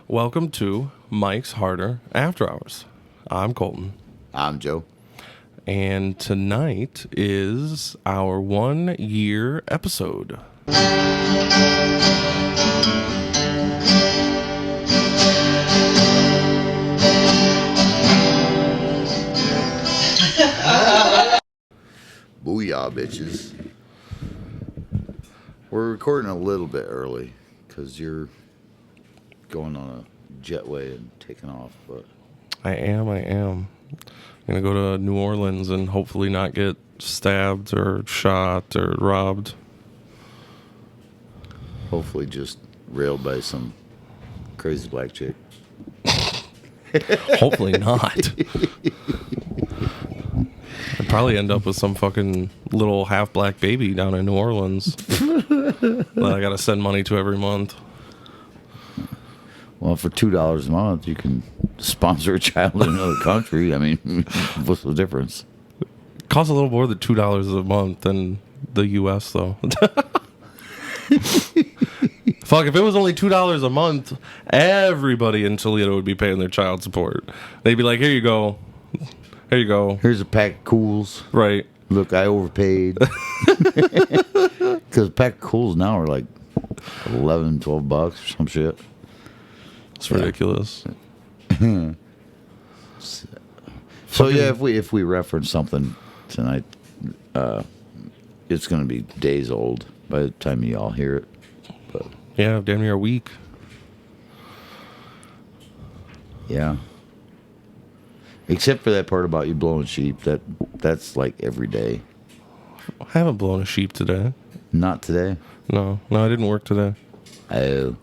Welcome to Mike's Harder After Hours. I'm Colton. I'm Joe. And tonight is our 1 year episode. Booyah, bitches. We're recording a little bit early because you're going on a jetway and taking off, but I am. I'm going to go to New Orleans and hopefully not get stabbed or shot or robbed. hopefully just railed by some crazy black chick. Hopefully not. I'd probably end up with some fucking little half-black baby down in New Orleans that I got to send money to every month. Well, for $2 a month, you can sponsor a child in another country. I mean, what's the difference? It costs a little more than $2 a month in the U.S., though. Fuck, if it was only $2 a month, everybody in Toledo would be paying their child support. They'd be like, here you go. Here you go. Here's a pack of Cools. Right. Look, I overpaid. Because a pack of Cools now are like $11, $12 or some shit. It's ridiculous. So yeah, if we reference something tonight, it's going to be days old by the time you all hear it. But Yeah, damn near a week. yeah, except for that part about you blowing sheep. That's like every day. I haven't blown a sheep today. Not today. No, I didn't work today. Oh.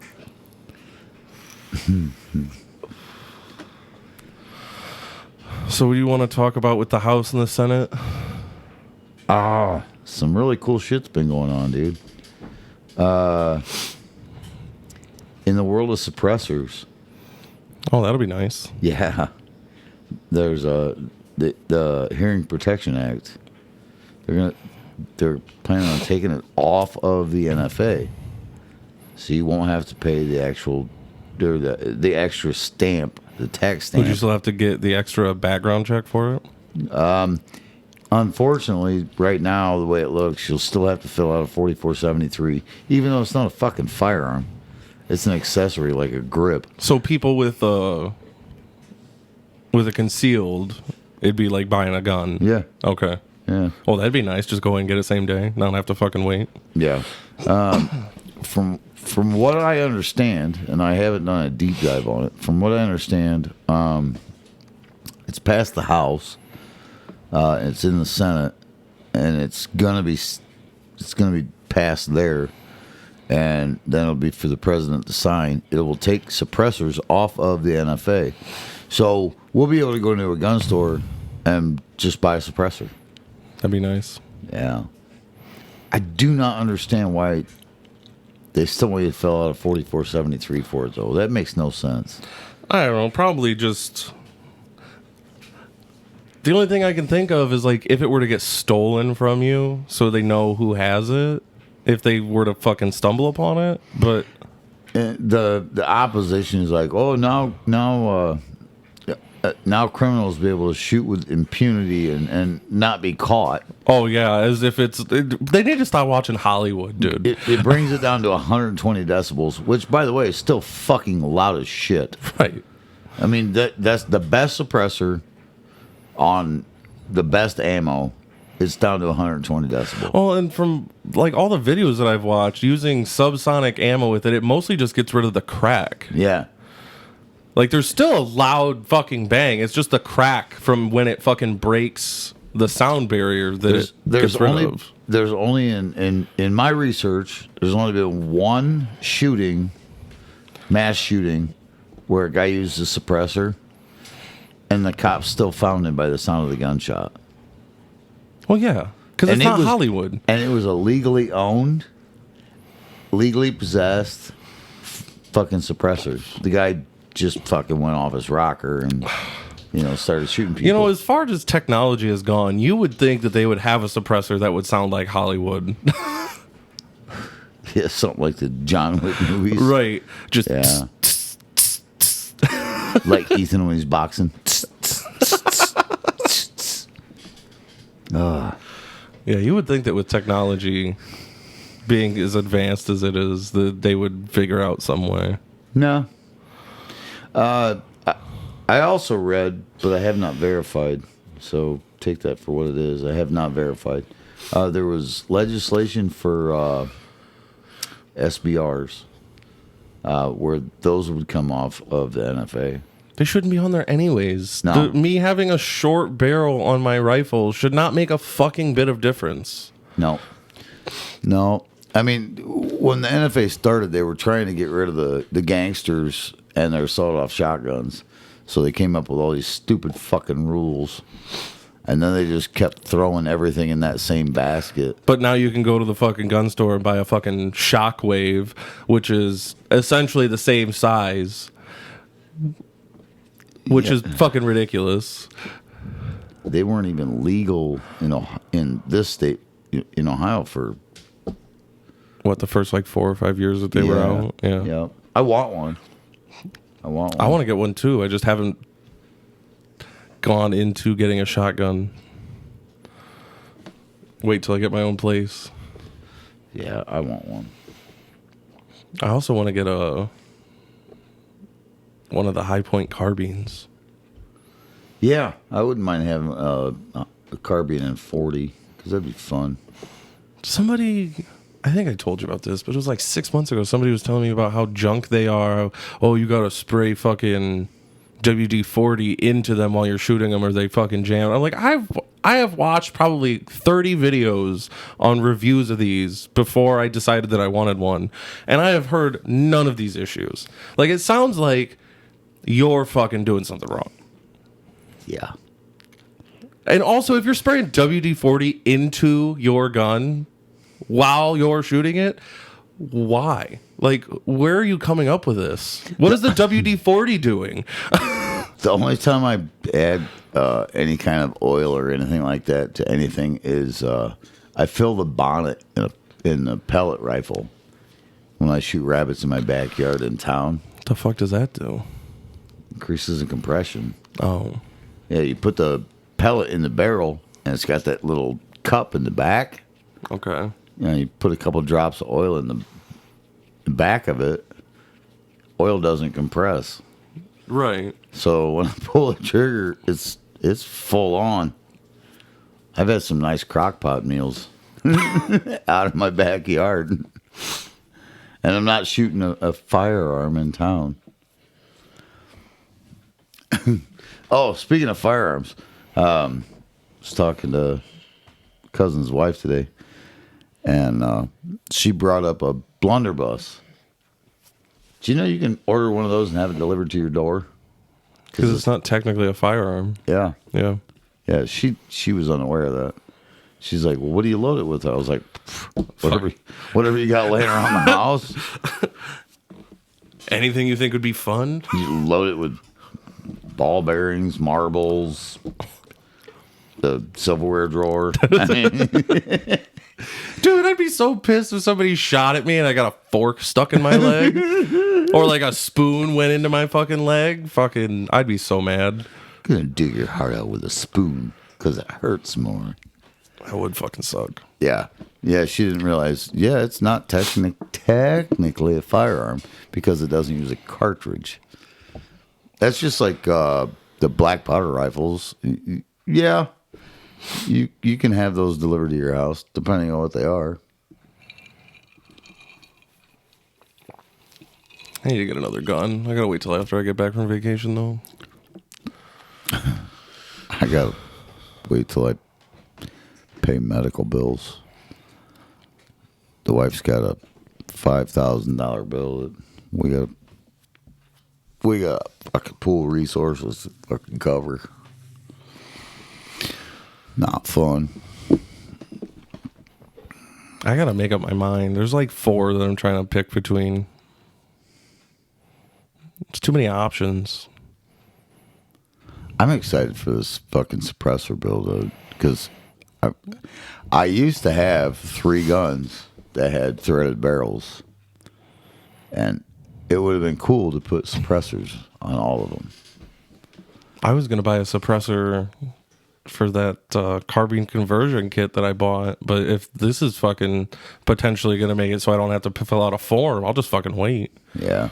So what do you want to talk about with the House and the Senate? Some really cool shit's been going on, dude. In the world of suppressors, Oh, that'll be nice. yeah, there's the Hearing Protection Act. They're planning on taking it off of the NFA, so you won't have to pay the actual the extra stamp, the tax stamp. Would you still have to get the extra background check for it? Unfortunately, right now, the way it looks, you'll still have to fill out a 4473, even though it's not a fucking firearm. It's an accessory like a grip. So people with a concealed, it'd be like buying a gun. Yeah. Okay. Yeah. Well, that'd be nice. Just go and get it same day. Not have to fucking wait. Yeah. From what I understand, and I haven't done a deep dive on it, from what I understand, it's passed the House. It's in the Senate, and it's gonna be passed there, and then it'll be for the president to sign. It will take suppressors off of the NFA, so we'll be able to go into a gun store and just buy a suppressor. That'd be nice. Yeah, I do not understand why they still want you to fill out a 4473 for it, though. That makes no sense. I don't know. Probably just... The only thing I can think of is, like, if it were to get stolen from you so they know who has it, if they were to fucking stumble upon it, but... And the opposition is like, oh, now criminals will be able to shoot with impunity and not be caught. Oh, yeah, as if it's... They need to stop watching Hollywood, dude. It brings it down to 120 decibels, which, by the way, is still fucking loud as shit. Right. I mean, that's the best suppressor on the best ammo. It's down to 120 decibels. Well, and from, like, all the videos that I've watched, using subsonic ammo with it, it mostly just gets rid of the crack. Yeah. Like, there's still a loud fucking bang. It's just the crack from when it fucking breaks the sound barrier that There's gets rid only of. there's only in my research, there's only been one mass shooting, where a guy used a suppressor, and the cops still found him by the sound of the gunshot. Well, yeah, because it's not Hollywood. And it was a legally owned, legally possessed fucking suppressor. The guy just fucking went off his rocker and, started shooting people. You know, as far as technology has gone, you would think that they would have a suppressor that would sound like Hollywood. Yeah, something like the John Wick movies. Right. Just... Yeah. Like Ethan when he's boxing. Yeah, you would think that with technology being as advanced as it is, that they would figure out some way. No. I also read, but I have not verified, so take that for what it is. I have not verified. There was legislation for SBRs where those would come off of the NFA. They shouldn't be on there anyways. No. Me having a short barrel on my rifle should not make a fucking bit of difference. No. I mean, when the NFA started, they were trying to get rid of the gangsters and their sawed-off shotguns. So they came up with all these stupid fucking rules. And then they just kept throwing everything in that same basket. But now you can go to the fucking gun store and buy a fucking Shockwave, which is essentially the same size, which is fucking ridiculous. They weren't even legal in this state, in Ohio, for... What, the first like 4 or 5 years that they were out? Yeah. I want one. I want to get one too. I just haven't gone into getting a shotgun. Wait till I get my own place. Yeah, I want one. I also want to get one of the High Point carbines. Yeah, I wouldn't mind having a carbine in 40 because that'd be fun. Somebody, I think I told you about this, but it was like 6 months ago. Somebody was telling me about how junk they are. Oh, you got to spray fucking WD-40 into them while you're shooting them, or they fucking jam. I'm like, I have watched probably 30 videos on reviews of these before I decided that I wanted one, and I have heard none of these issues. Like, it sounds like you're fucking doing something wrong. Yeah. And also, if you're spraying WD-40 into your gun while you're shooting it, why? Like, where are you coming up with this? What is the WD-40 doing? The only time I add any kind of oil or anything like that to anything is I fill the bonnet in a pellet rifle when I shoot rabbits in my backyard in town. What the fuck does that do? Increases the compression. Oh. Yeah, you put the pellet in the barrel, and it's got that little cup in the back. Okay. You put a couple drops of oil in the back of it. Oil doesn't compress. Right. So when I pull the trigger, it's full on. I've had some nice crock pot meals out of my backyard. And I'm not shooting a firearm in town. Oh, speaking of firearms, I was talking to cousin's wife today, and she brought up a blunderbuss. Do you know you can order one of those and have it delivered to your door? Because it's not technically a firearm. Yeah. Yeah. Yeah, she was unaware of that. She's like, well, what do you load it with? I was like, whatever you got laying around the house. Anything you think would be fun? You load it with ball bearings, marbles, the silverware drawer. I mean, dude, I'd be so pissed if somebody shot at me and I got a fork stuck in my leg. Or like a spoon went into my fucking leg. Fucking, I'd be so mad. I'm gonna dig your heart out with a spoon because it hurts more. That would fucking suck. Yeah. Yeah, she didn't realize, it's not technically a firearm because it doesn't use a cartridge. That's just like the black powder rifles. Yeah, you can have those delivered to your house, depending on what they are. I need to get another gun. I gotta wait till after I get back from vacation, though. I gotta wait till I pay medical bills. The wife's got a $5,000 bill that we got fucking pool resources to fucking cover. Not fun. I gotta make up my mind. There's like 4 that I'm trying to pick between. It's too many options. I'm excited for this fucking suppressor bill, though, because I used to have 3 guns that had threaded barrels, and it would have been cool to put suppressors on all of them. I was gonna buy a suppressor for that carbine conversion kit that I bought, but if this is fucking potentially gonna make it so I don't have to fill out a form, I'll just fucking wait. Yeah.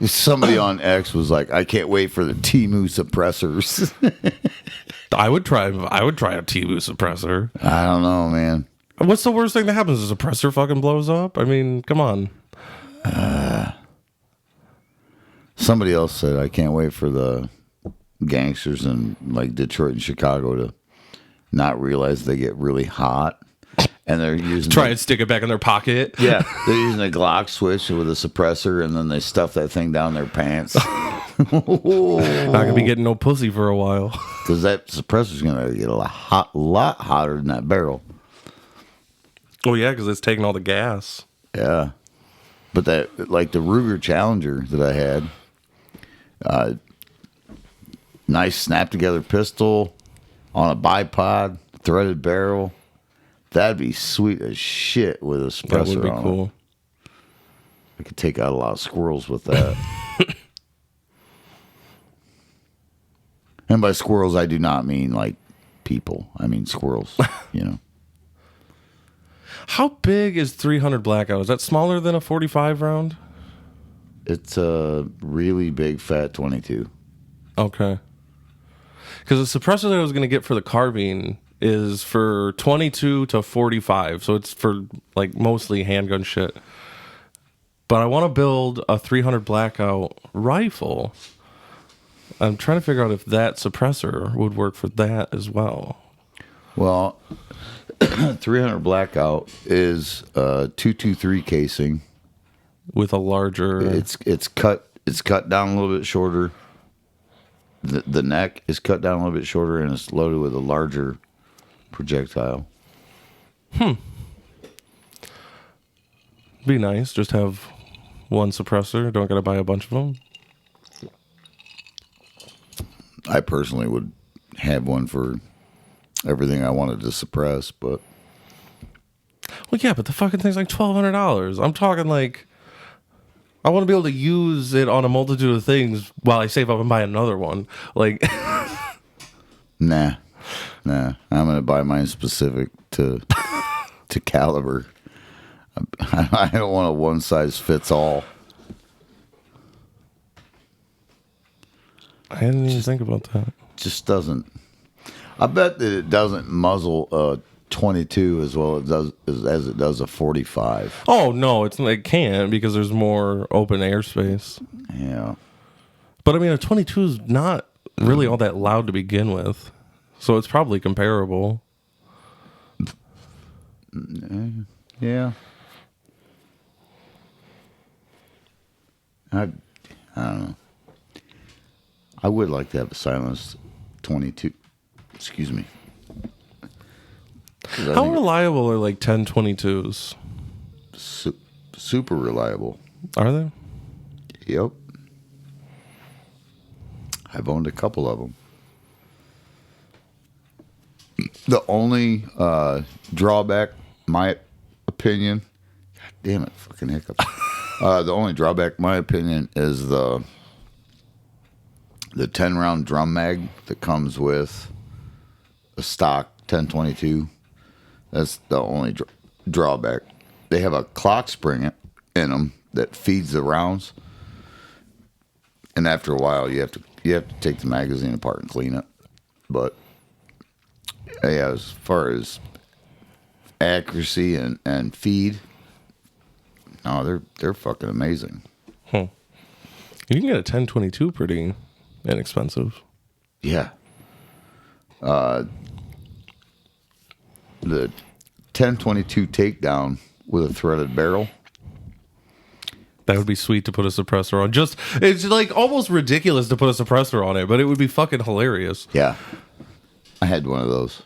Somebody on X was like, I can't wait for the Timu suppressors. I would try a Timu suppressor. I don't know, man. What's the worst thing that happens? The suppressor fucking blows up? I mean, come on. Somebody else said, I can't wait for the gangsters in like Detroit and Chicago to not realize they get really hot. And they're using Try and stick it back in their pocket. Yeah, they're using a Glock switch with a suppressor, and then they stuff that thing down their pants. Not gonna be getting no pussy for a while. Because that suppressor's gonna get a lot hotter than that barrel. Oh yeah, because it's taking all the gas. Yeah, but that like the Ruger Challenger that I had, nice snap together pistol on a bipod, threaded barrel. That'd be sweet as shit with a suppressor. That would be cool. I could take out a lot of squirrels with that. And by squirrels, I do not mean like people. I mean squirrels, you know. How big is 300 Blackout? Is that smaller than a 45 round? It's a really big, fat 22. Okay. Because the suppressor that I was going to get for the carbine is for 22 to 45, so it's for like mostly handgun shit. But I want to build a 300 Blackout rifle. I'm trying to figure out if that suppressor would work for that as well. Well, 300 Blackout is a 223 casing with a larger. It's cut down a little bit shorter. The neck is cut down a little bit shorter, and it's loaded with a larger projectile. Be nice. Just have one suppressor. Don't gotta buy a bunch of them. I personally would have one for everything I wanted to suppress, but well, yeah, but the fucking thing's like $1,200. I'm talking like I want to be able to use it on a multitude of things while I save up and buy another one. Like, nah. I'm gonna buy mine specific to caliber. I don't want a one size fits all. I didn't even think about that. Just doesn't. I bet that it doesn't muzzle a 22 as well as it does a 45. Oh no, it can't because there's more open airspace. Yeah, but I mean, a 22 is not really all that loud to begin with, so it's probably comparable. Yeah. I don't know. I would like to have a silenced 22. Excuse me. How reliable are like 1022s? Super reliable. Are they? Yep. I've owned a couple of them. The only drawback, my opinion, God damn it, fucking hiccup. The only drawback, my opinion, is the 10-round drum mag that comes with a stock 1022. That's the only drawback. They have a clock spring in them that feeds the rounds, and after a while, you have to take the magazine apart and clean it. But yeah, as far as accuracy and feed, no, they're fucking amazing. You can get a 1022 pretty inexpensive. Yeah. The 1022 takedown with a threaded barrel. That would be sweet to put a suppressor on. It's like almost ridiculous to put a suppressor on it, but it would be fucking hilarious. Yeah. I had one of those.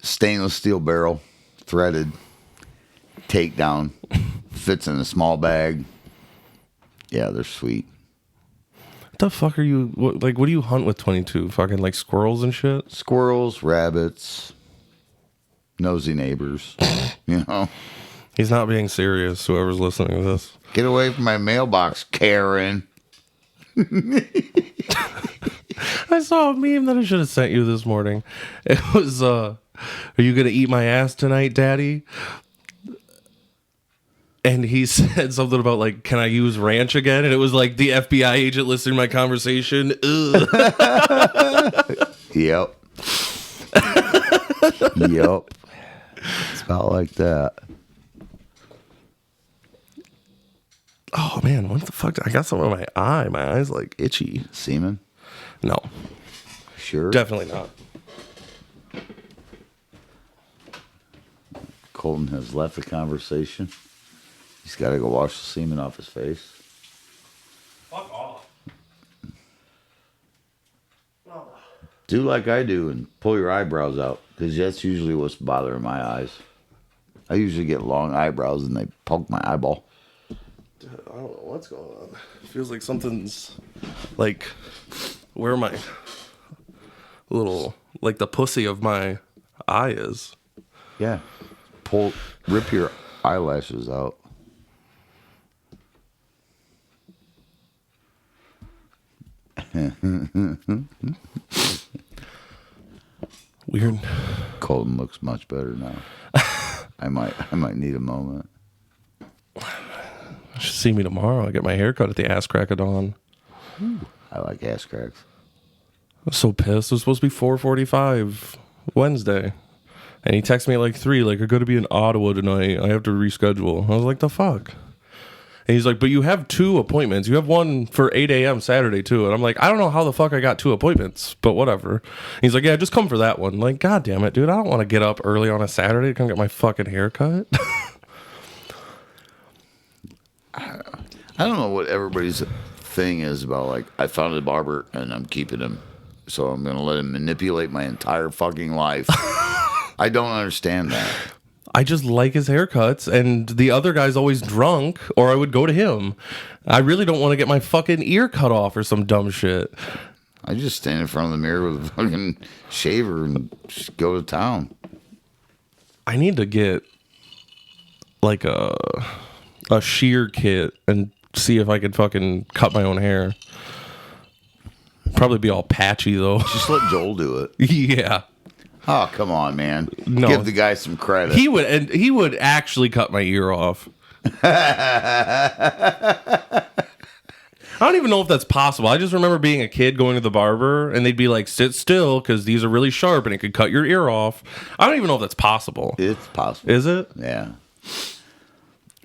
Stainless steel barrel, threaded, takedown, fits in a small bag. Yeah, they're sweet. What the fuck are you, what do you hunt with 22? Fucking like squirrels and shit? Squirrels, rabbits, nosy neighbors, you know. He's not being serious, whoever's listening to this. Get away from my mailbox, Karen. I saw a meme that I should have sent you this morning. It was, are you going to eat my ass tonight, daddy? And he said something about, like, can I use ranch again? And it was like the FBI agent listening to my conversation. Ugh. Yep. Yep. It's about like that. Oh, man, what the fuck? I got something on my eye. My eye's, like, itchy. Semen? No, Sure. definitely not. Colton has left the conversation. He's got to go wash the semen off his face. Fuck off. Do like I do and pull your eyebrows out, because that's usually what's bothering my eyes. I usually get long eyebrows and they poke my eyeball. Dude, I don't know what's going on. It feels like something's, like, where my little, like, the pussy of my eye is. Yeah. Rip your eyelashes out. Weird. Colton looks much better now. I might need a moment. You should see me tomorrow. I get my hair cut at the ass crack of dawn. I like ass cracks. I was so pissed. It was supposed to be 4:45 Wednesday. And he texted me at like 3, like, I'm going to be in Ottawa tonight. I have to reschedule. I was like, the fuck? And he's like, but you have 2 appointments. You have one for 8 a.m. Saturday, too. And I'm like, I don't know how the fuck I got 2 appointments, but whatever. And he's like, yeah, just come for that one. Like, God damn it, dude. I don't want to get up early on a Saturday to come get my fucking hair cut. I don't know what everybody's thing is about, like, I found a barber and I'm keeping him, so I'm going to let him manipulate my entire fucking life. I don't understand that. I just like his haircuts, and the other guy's always drunk, or I would go to him. I really don't want to get my fucking ear cut off or some dumb shit. I just stand in front of the mirror with a fucking shaver and just go to town. I need to get like a shear kit and see if I could fucking cut my own hair. Probably be all patchy though. Just let Joel do it. Yeah. Oh, come on, man. No. Give the guy some credit. He would actually cut my ear off. I don't even know if that's possible. I just remember being a kid going to the barber and they'd be like, sit still because these are really sharp and it could cut your ear off. I don't even know if that's possible. It's possible. Is it? Yeah.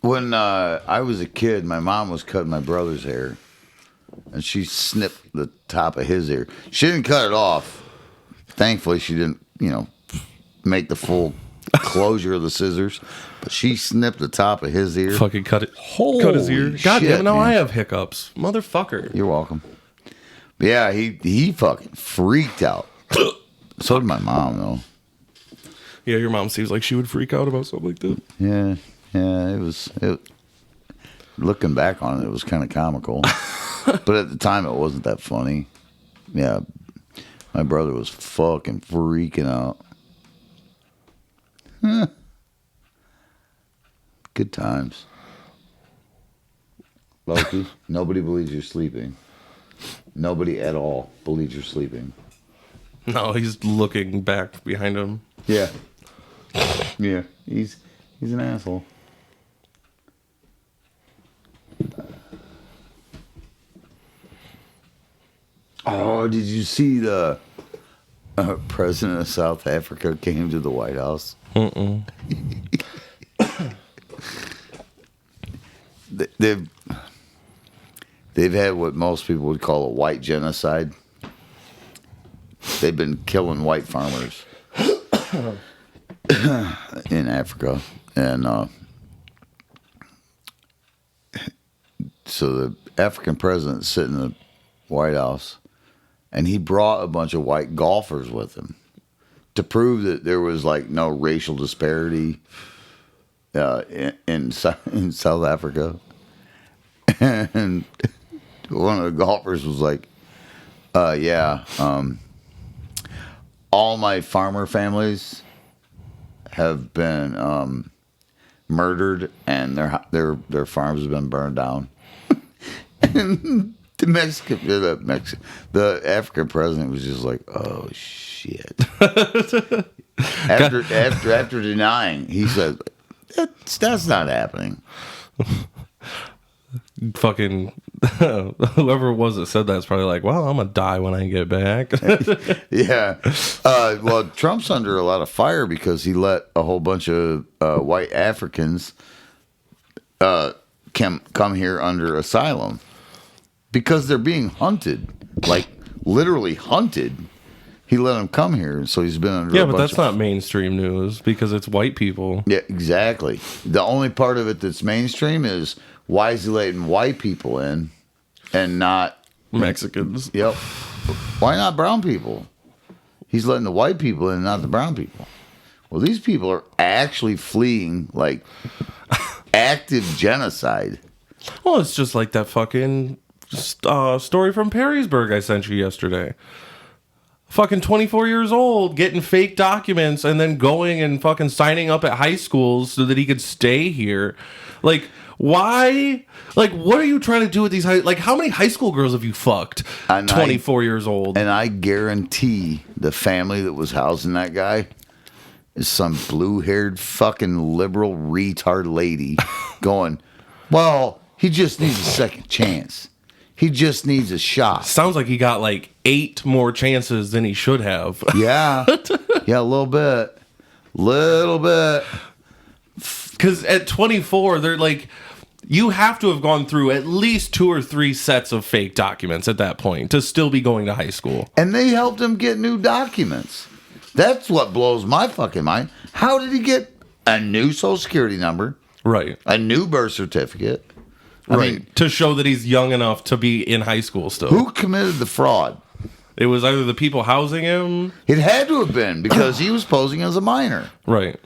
When I was a kid, my mom was cutting my brother's hair and she snipped the top of his ear. She didn't cut it off. Thankfully, she didn't, make the full closure of the scissors, but she snipped the top of his ear. Fucking cut it. Holy cut his ear. God shit, damn it, now man. I have hiccups. Motherfucker. You're welcome. But yeah, he fucking freaked out. So did my mom, though. Yeah, your mom seems like she would freak out about something like that. Yeah, it looking back on it, it was kind of comical. But at the time, it wasn't that funny. Yeah, my brother was fucking freaking out. Good times. Loki, nobody believes you're sleeping. Nobody at all believes you're sleeping. No, he's looking back behind him. Yeah. Yeah, he's an asshole. Oh, did you see the president of South Africa came to the White House? Mm-mm. They've had what most people would call a white genocide. They've been killing white farmers in Africa, and so the African president sitting in the White House, and he brought a bunch of white golfers with him to prove that there was like no racial disparity in South Africa. And one of the golfers was like, all my farmer families have been murdered and their farms have been burned down." And the African president was just like, oh shit. after denying, he said, that's not happening. Fucking whoever it was that said that's probably like, well, I'm gonna die when I get back. Yeah. Well, Trump's under a lot of fire because he let a whole bunch of white Africans come here under asylum because they're being hunted, like literally hunted. He let them come here, so he's been under. Yeah, but that's not mainstream news because it's white people. Yeah, exactly. The only part of it that's mainstream is why is he letting white people in and not Mexicans? Yep. Why not brown people? He's letting the white people in, not the brown people. Well, these people are actually fleeing like active genocide. Well, it's just like that fucking story from Perrysburg I sent you yesterday. Fucking 24 years old, getting fake documents and then going and fucking signing up at high schools so that he could stay here. Like, why? Like, what are you trying to do with these how many high school girls have you fucked? 24 years old. And I guarantee the family that was housing that guy is some blue-haired fucking liberal retard lady going, well, he just needs a second chance. He just needs a shot. Sounds like he got like 8 more chances than he should have. Yeah. Yeah, a little bit. Little bit. Because at 24, they're like, you have to have gone through at least 2 or 3 sets of fake documents at that point to still be going to high school. And they helped him get new documents. That's what blows my fucking mind. How did he get a new Social Security number? Right. A new birth certificate? I mean, to show that he's young enough to be in high school still. Who committed the fraud? It was either the people housing him. It had to have been because he was posing as a minor. Right.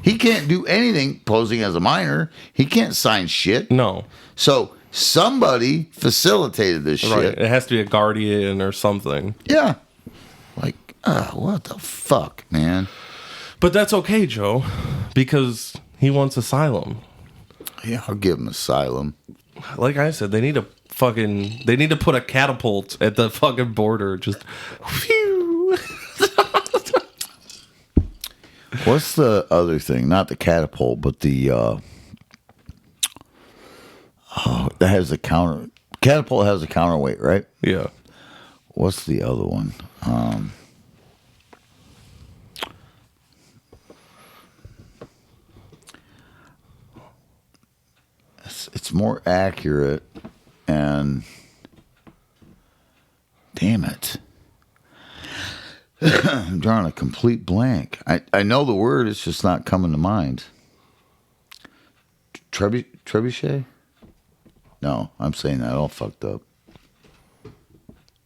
He can't do anything posing as a minor. He can't sign shit. No. So somebody facilitated this shit. Right. It has to be a guardian or something. Yeah. Like, what the fuck, man? But that's okay, Joe, because he wants asylum. Yeah, I'll give him asylum. Like I said, they need to put a catapult at the fucking border. Just phew. What's the other thing? Not the catapult, but the that has a counter. Catapult has a counterweight, right? Yeah. What's the other one? It's more accurate, and damn it. I'm drawing a complete blank. I know the word, it's just not coming to mind. Trebuchet? No, I'm saying that all fucked up.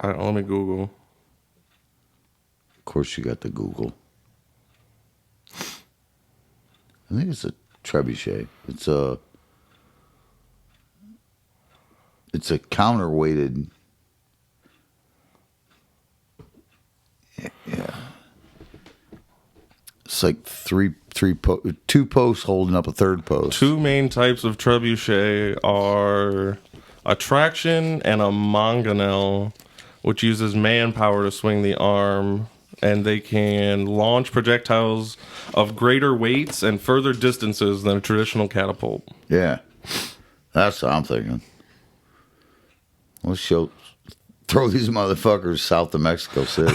Let me Google. Of course you got the Google. I think it's a trebuchet. It's a counterweighted. Yeah. It's like two posts holding up a third post. 2 main types of trebuchet are a traction and a mangonel, which uses manpower to swing the arm, and they can launch projectiles of greater weights and further distances than a traditional catapult. Yeah. That's what I'm thinking. Let's throw these motherfuckers south of Mexico City.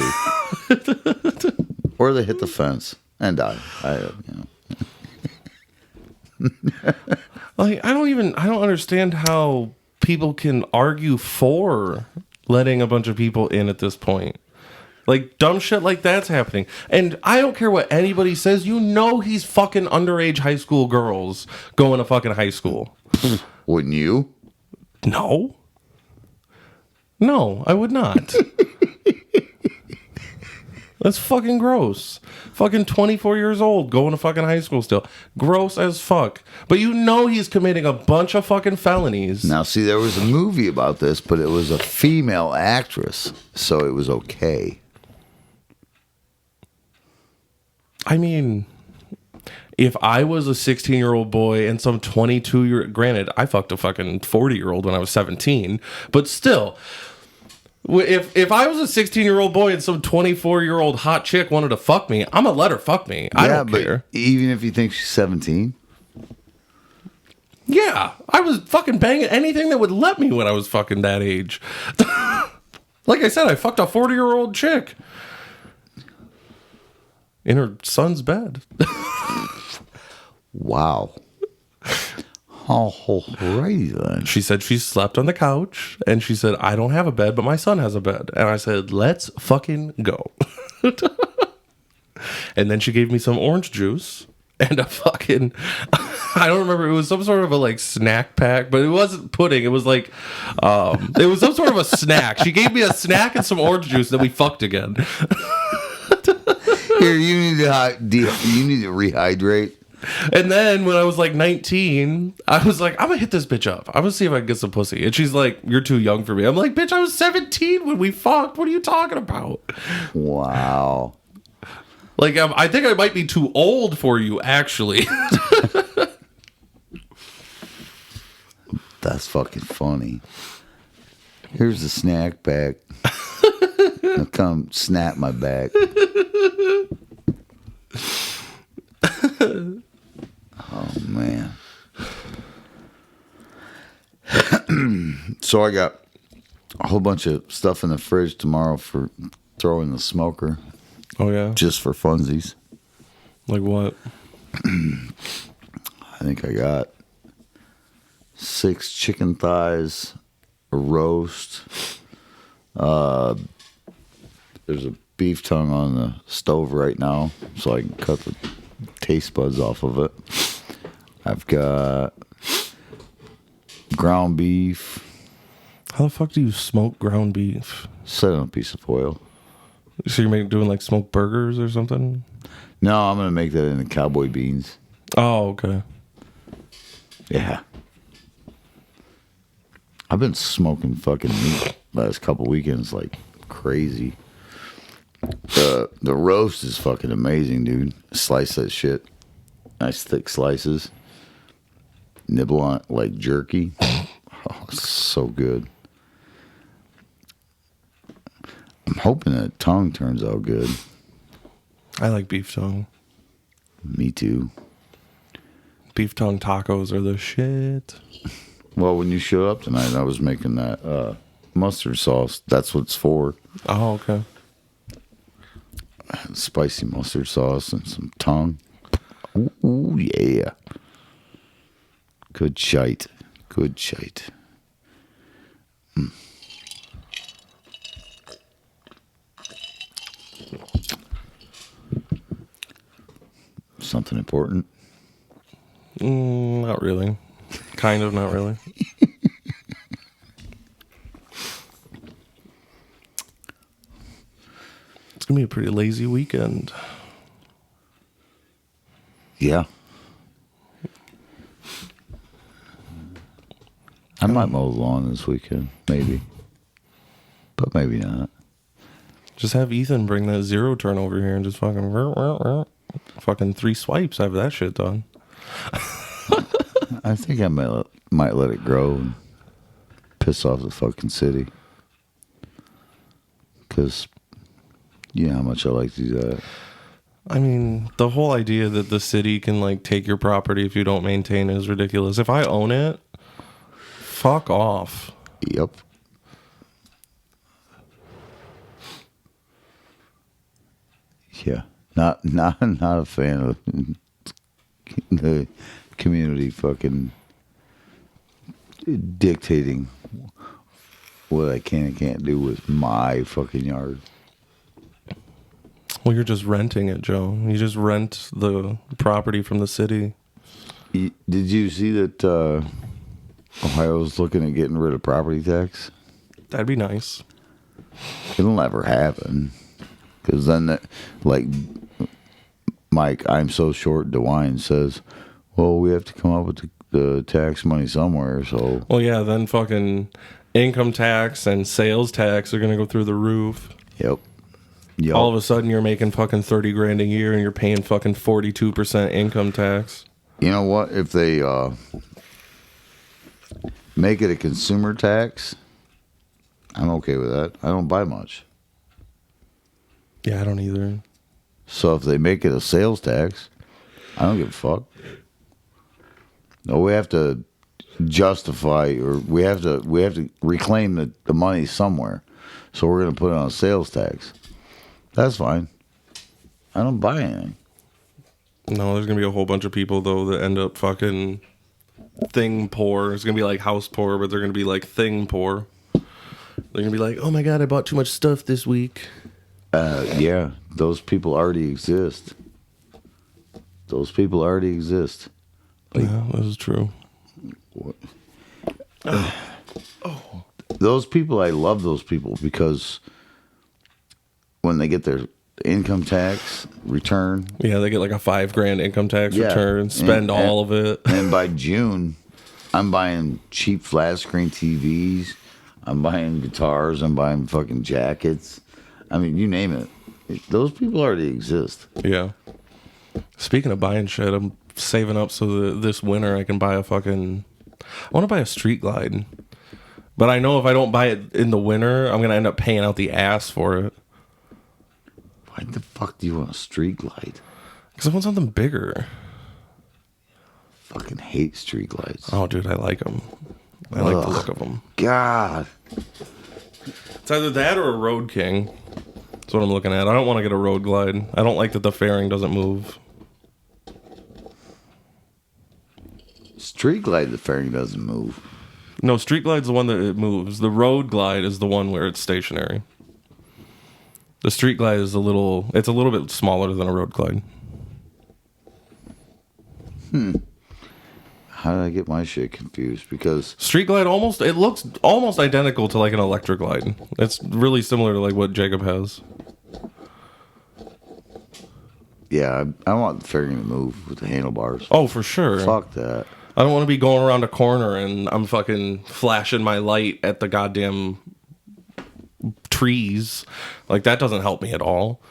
Or they hit the fence and die. Like, I don't understand how people can argue for letting a bunch of people in at this point. Like, dumb shit like that's happening. And I don't care what anybody says, you know he's fucking underage high school girls going to fucking high school. Wouldn't you? No. No, I would not. That's fucking gross. Fucking 24 years old, going to fucking high school still. Gross as fuck. But you know he's committing a bunch of fucking felonies. Now, see, there was a movie about this, but it was a female actress, so it was okay. I mean, if I was a 16-year-old boy and some 22-year, granted, I fucked a fucking 40-year-old when I was 17, but still, if I was a 16-year-old boy and some 24-year-old hot chick wanted to fuck me, I'm gonna let her fuck me. I don't care. Even if you think she's 17. Yeah, I was fucking banging anything that would let me when I was fucking that age. Like I said, I fucked a 40-year-old chick in her son's bed. Wow. Alrighty then. She said she slept on the couch, and she said, I don't have a bed, but my son has a bed. And I said, let's fucking go. And then she gave me some orange juice and a fucking, I don't remember, it was some sort of a like snack pack, but it wasn't pudding. It was like, it was some sort of a snack. She gave me a snack and some orange juice, and then we fucked again. Here, you need to rehydrate. And then when I was like 19, I was like, I'm gonna hit this bitch up. I'm gonna see if I can get some pussy. And she's like, you're too young for me. I'm like, bitch, I was 17 when we fucked. What are you talking about? Wow. Like, I think I might be too old for you, actually. That's fucking funny. Here's the snack pack. Now come snap my back. Oh, man. So I got a whole bunch of stuff in the fridge tomorrow for throwing the smoker. Oh, yeah? Just for funsies. Like what? I think I got 6 chicken thighs, a roast. There's a beef tongue on the stove right now, so I can cut the taste buds off of it. I've got ground beef. How the fuck do you smoke ground beef? Set on a piece of foil. So you're doing like smoked burgers or something? No, I'm going to make that into cowboy beans. Oh, okay. Yeah. I've been smoking fucking meat last couple weekends like crazy. The roast is fucking amazing, dude. Slice that shit. Nice thick slices. Nibble on it like jerky. Oh, it's so good. I'm hoping that tongue turns out good. I like beef tongue. Me too. Beef tongue tacos are the shit. Well, when you showed up tonight, I was making that mustard sauce. That's what it's for. Oh, okay. Spicy mustard sauce and some tongue. Ooh, yeah. Good shite. Good shite. Something important? Not really. Kind of, not really. It's going to be a pretty lazy weekend. Yeah. I might mow the lawn this weekend, maybe. But maybe not. Just have Ethan bring that zero turn over here and just fucking 3 swipes. I have that shit done. I think I might let it grow and piss off the fucking city. Because you know how much I like to do that. I mean, the whole idea that the city can like take your property if you don't maintain it is ridiculous. If I own it, fuck off. Yep. Yeah. Not a fan of the community fucking dictating what I can and can't do with my fucking yard. Well, you're just renting it, Joe. You just rent the property from the city. Did you see that Ohio's looking at getting rid of property tax? That'd be nice. It'll never happen. Because then, like, Mike, I'm so short, DeWine says, well, we have to come up with the tax money somewhere, so... Well, yeah, then fucking income tax and sales tax are going to go through the roof. Yep. Yep. All of a sudden, you're making fucking 30 grand a year and you're paying fucking 42% income tax. You know what? If they make it a consumer tax, I'm okay with that. I don't buy much. Yeah, I don't either. So if they make it a sales tax, I don't give a fuck. No, we have to justify, or we have to reclaim the money somewhere. So we're going to put it on a sales tax. That's fine. I don't buy anything. No, there's going to be a whole bunch of people, though, that end up fucking thing poor. It's going to be like house poor, but they're going to be like thing poor. They're going to be like, oh my God, I bought too much stuff this week. Yeah, those people already exist. Those people already exist. Like, yeah, that is true. What? Those people, I love those people because when they get their income tax return. Yeah, they get like a $5,000 income tax return, spend all of it. And by June, I'm buying cheap flat screen TVs. I'm buying guitars. I'm buying fucking jackets. I mean, you name it. Those people already exist. Yeah. Speaking of buying shit, I'm saving up so that this winter I can buy I want to buy a Street Glide. But I know if I don't buy it in the winter, I'm going to end up paying out the ass for it. Why the fuck do you want a Street Glide? Because I want something bigger. Fucking hate Street Glides. Oh, dude, I like them. I like the look of them. God. It's either that or a Road King. That's what I'm looking at. I don't want to get a Road Glide. I don't like that the fairing doesn't move. Street Glide, the fairing doesn't move. No, Street Glide's the one that it moves. The Road Glide is the one where it's stationary. The Street Glide is it's a little bit smaller than a Road Glide. How did I get my shit confused? Because Street Glide it looks almost identical to like an electric glide. It's really similar to like what Jacob has. yeah, I want the fairing to move with the handlebars. Oh, for sure. Fuck that. I don't want to be going around a corner and I'm fucking flashing my light at the goddamn trees. Like, that doesn't help me at all.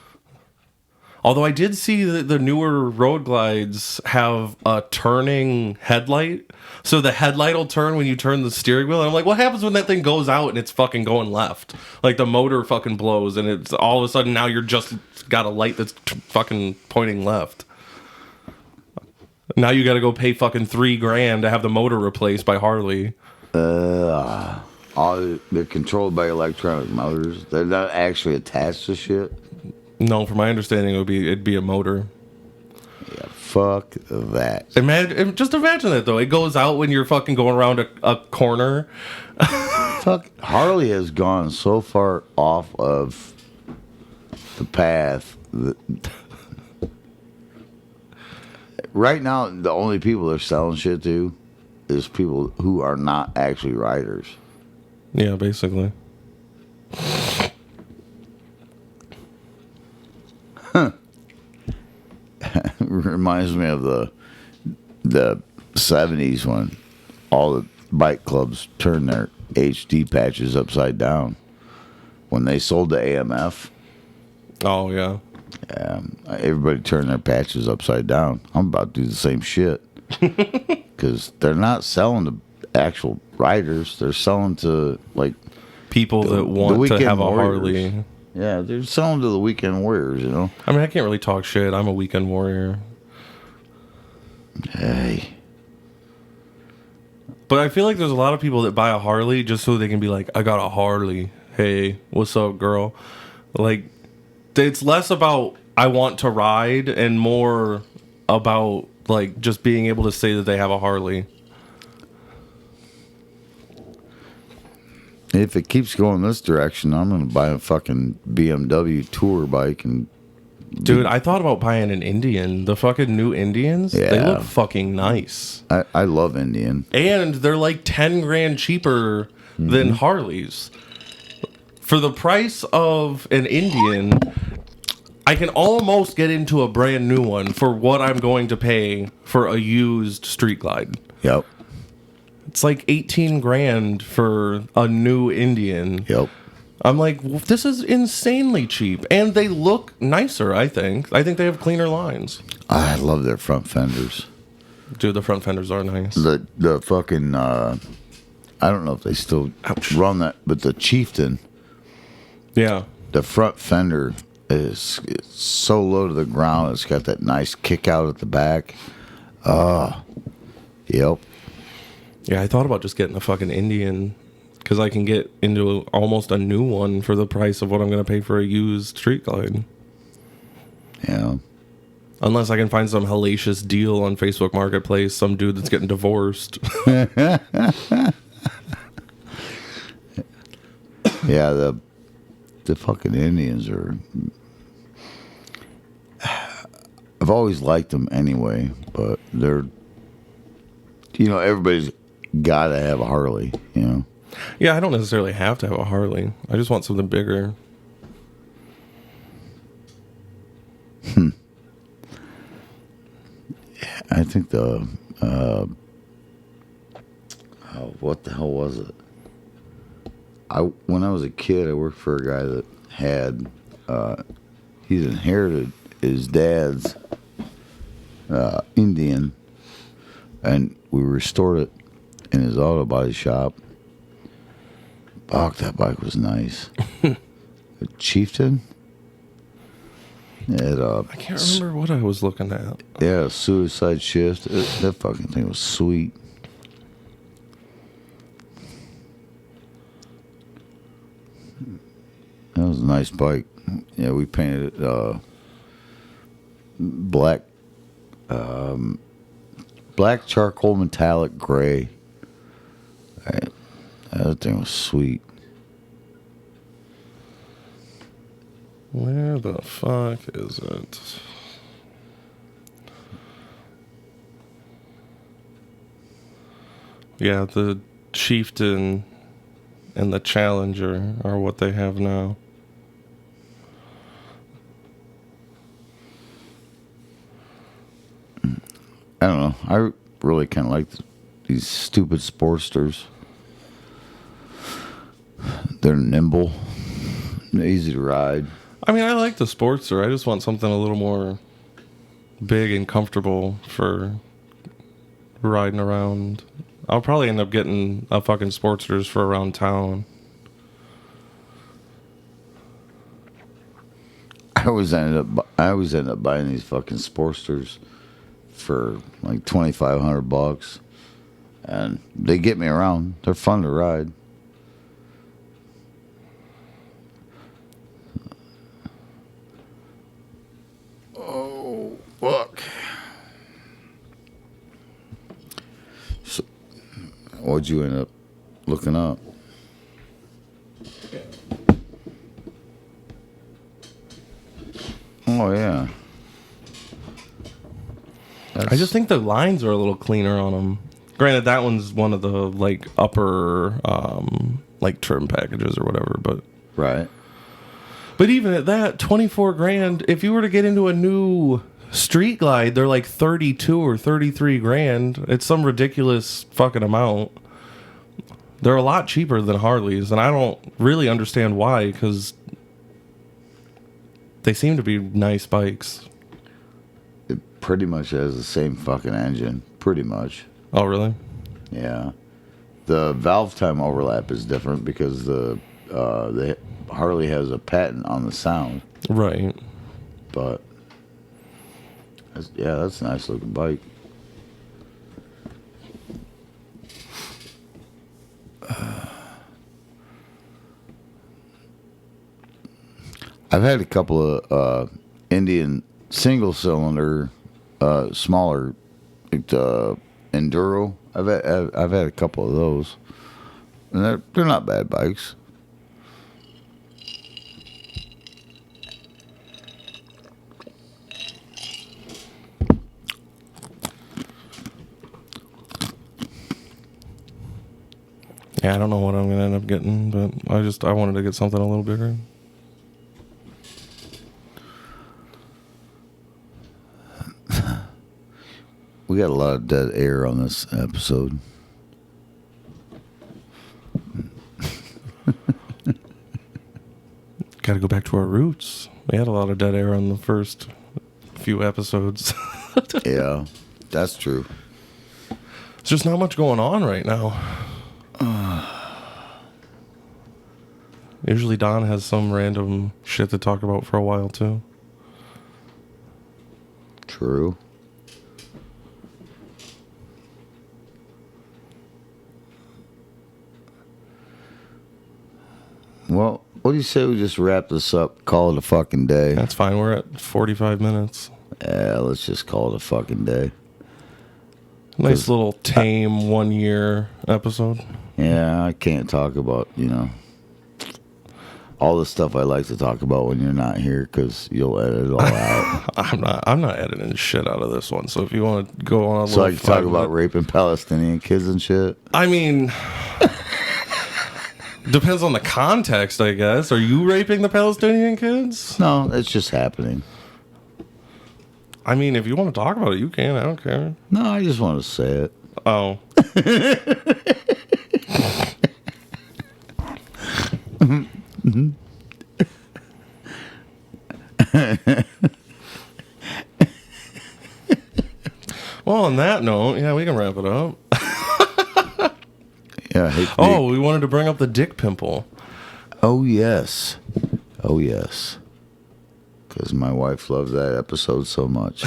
Although I did see that the newer Road Glides have a turning headlight. So the headlight will turn when you turn the steering wheel. And I'm like, what happens when that thing goes out and it's fucking going left? Like, the motor fucking blows and it's all of a sudden now you're just got a light that's fucking pointing left. Now you got to go pay fucking $3,000 to have the motor replaced by Harley. They're controlled by electronic motors. They're not actually attached to shit. No, from my understanding, it'd be a motor. Yeah, fuck that. Just imagine that though. It goes out when you're fucking going around a corner. Fuck, Harley has gone so far off of the path that right now the only people they're selling shit to is people who are not actually riders. Yeah, basically. Reminds me of the 70s when all the bike clubs turned their HD patches upside down. When they sold the AMF, Oh, yeah. everybody turned their patches upside down. I'm about to do the same shit. Because they're not selling to actual riders. They're selling to, like, People that want to have a Harley. Yeah, they're selling to the weekend warriors, you know? I mean, I can't really talk shit. I'm a weekend warrior. Hey. But I feel like there's a lot of people that buy a Harley just so they can be like, I got a Harley. Hey, what's up, girl? Like, it's less about I want to ride and more about, like, just being able to say that they have a Harley. If it keeps going this direction, I'm going to buy a fucking BMW tour bike. And Dude, I thought about buying an Indian. The fucking new Indians, they Yeah. look fucking nice. I love Indian. And they're like 10 grand cheaper than Harleys. For the price of an Indian, I can almost get into a brand new one for what I'm going to pay for a used Street Glide. Yep. It's like 18 grand for a new Indian. Yep. I'm like, well, this is insanely cheap, and they look nicer. I think they have cleaner lines. I love their front fenders. Dude, the front fenders are nice. The fucking I don't know if they still run that, but the Chieftain, Yeah. the front fender is it's so low to the ground. It's got that nice kick out at the back. Yep. Yeah, I thought about just getting a fucking Indian because I can get into almost a new one for the price of what I'm going to pay for a used Street Glide. Yeah. Unless I can find some hellacious deal on Facebook Marketplace, some dude that's getting divorced. Yeah, the fucking Indians are. I've always liked them anyway, but they're. Everybody's got to have a Harley. Yeah, I don't necessarily have to have a Harley. I just want something bigger. I think what the hell was it? When I was a kid, I worked for a guy that had, he's inherited his dad's Indian, and we restored it in his auto body shop. Fuck, that bike was nice. A Chieftain. I can't remember what I was looking at. Yeah, suicide shift. That fucking thing was sweet. That was a nice bike. Yeah, we painted it black charcoal metallic gray. That thing was sweet. Where the fuck is it? Yeah, the Chieftain and the Challenger are what they have now. I don't know. I really kind of like these stupid Sportsters. They're nimble, easy to ride. I mean, I like the Sportster. I just want something a little more big and comfortable for riding around. I'll probably end up getting a fucking Sportsters for around town. I always end up buying these fucking Sportsters for like $2,500, and they get me around. They're fun to ride. Oh, fuck. So, what'd you end up looking up? Oh, yeah. I just think the lines are a little cleaner on them. Granted, that one's one of the like upper like trim packages or whatever, but Right. But even at that, 24 grand, if you were to get into a new Street Glide, they're like 32 or 33 grand. It's some ridiculous fucking amount. They're a lot cheaper than Harleys, and I don't really understand why, because they seem to be nice bikes. It pretty much has the same fucking engine. Pretty much. Oh, really? Yeah. The valve time overlap is different because the Harley has a patent on the sound. Right. But that's a nice looking bike. I've had a couple of Indian single cylinder, smaller, like the Enduro. I've had a couple of those, and they're not bad bikes. Yeah, I don't know what I'm going to end up getting, but I wanted to get something a little bigger. We got a lot of dead air on this episode. Got to go back to our roots. We had a lot of dead air on the first few episodes. Yeah, that's true. There's just not much going on right now. Usually Don has some random shit to talk about for a while, too. True. Well, what do you say we just wrap this up, call it a fucking day? That's fine. We're at 45 minutes. Yeah, let's just call it a fucking day. Nice little tame 1 year episode. Yeah, I can't talk about, all the stuff I like to talk about when you're not here because you'll edit it all out. I'm not editing shit out of this one. So if you want to go on a So I little can talk about raping Palestinian kids and shit. I mean, depends on the context, I guess. Are you raping the Palestinian kids? No, it's just happening. I mean, if you want to talk about it, you can. I don't care. No, I just want to say it. Oh. Well, on that note, yeah, we can wrap it up. Yeah. I hate to Oh, we wanted to bring up the dick pimple. Oh, yes. Oh, yes. Because my wife loved that episode so much.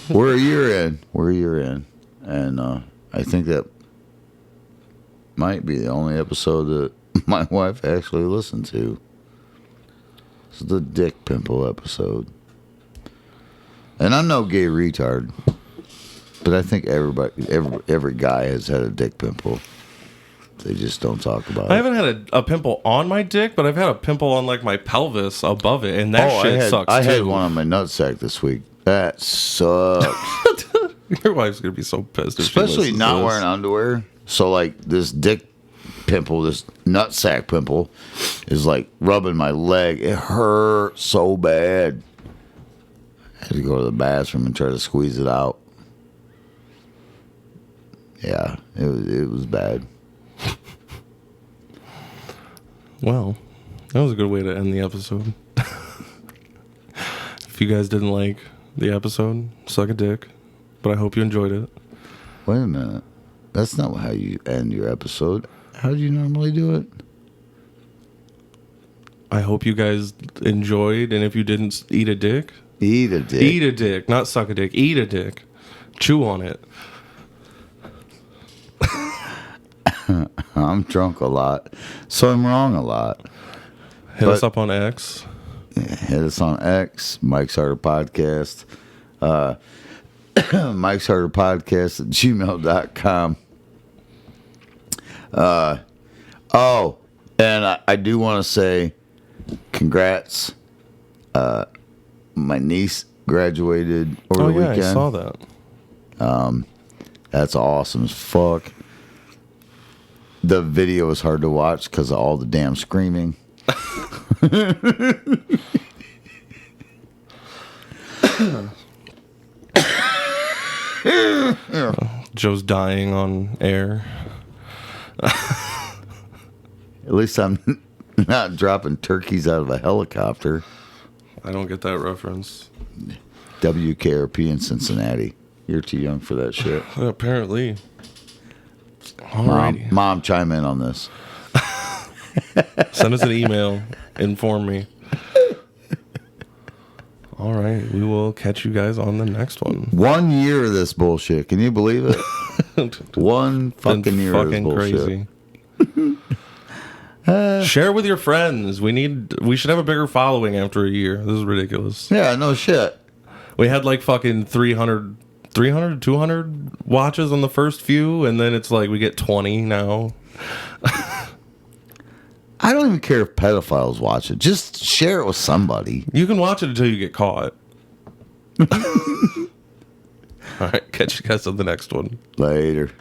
We're a year in. And I think that might be the only episode that my wife actually listened to. It's the dick pimple episode. And I'm no gay retard. But I think every guy has had a dick pimple. They just don't talk about it. I haven't had a pimple on my dick, but I've had a pimple on like my pelvis above it, and that shit sucks too. I had one on my nutsack this week. That sucks. Your wife's gonna be so pissed. If Especially not wearing underwear. So like this dick pimple, this nutsack pimple, is like rubbing my leg. It hurt so bad. I had to go to the bathroom and try to squeeze it out. Yeah, it was bad. Well, that was a good way to end the episode. If you guys didn't like the episode, suck a dick. But I hope you enjoyed it. Wait a minute. That's not how you end your episode. How do you normally do it? I hope you guys enjoyed, and if you didn't, eat a dick. Eat a dick. Eat a dick, not suck a dick. Eat a dick. Chew on it. I'm drunk a lot, so I'm wrong a lot. Hit us up on X. Hit us on X, Mike's Harder Podcast. Mike's Harder Podcast at gmail.com. Oh, and I do want to say congrats. My niece graduated over the weekend. I saw that. That's awesome as fuck. The video is hard to watch because of all the damn screaming. Joe's dying on air. At least I'm not dropping turkeys out of a helicopter. I don't get that reference. WKRP in Cincinnati. You're too young for that shit. Apparently. Alrighty. Mom, chime in on this. Send us an email. Inform me. All right. We will catch you guys on the next one. 1 year of this bullshit. Can you believe it? One fucking year of this bullshit. Crazy. Share with your friends. We should have a bigger following after a year. This is ridiculous. Yeah, no shit. We had like fucking 300, 200 watches on the first few, and then it's like we get 20 now. I don't even care if pedophiles watch it. Just share it with somebody. You can watch it until you get caught. All right, catch you guys on the next one. Later.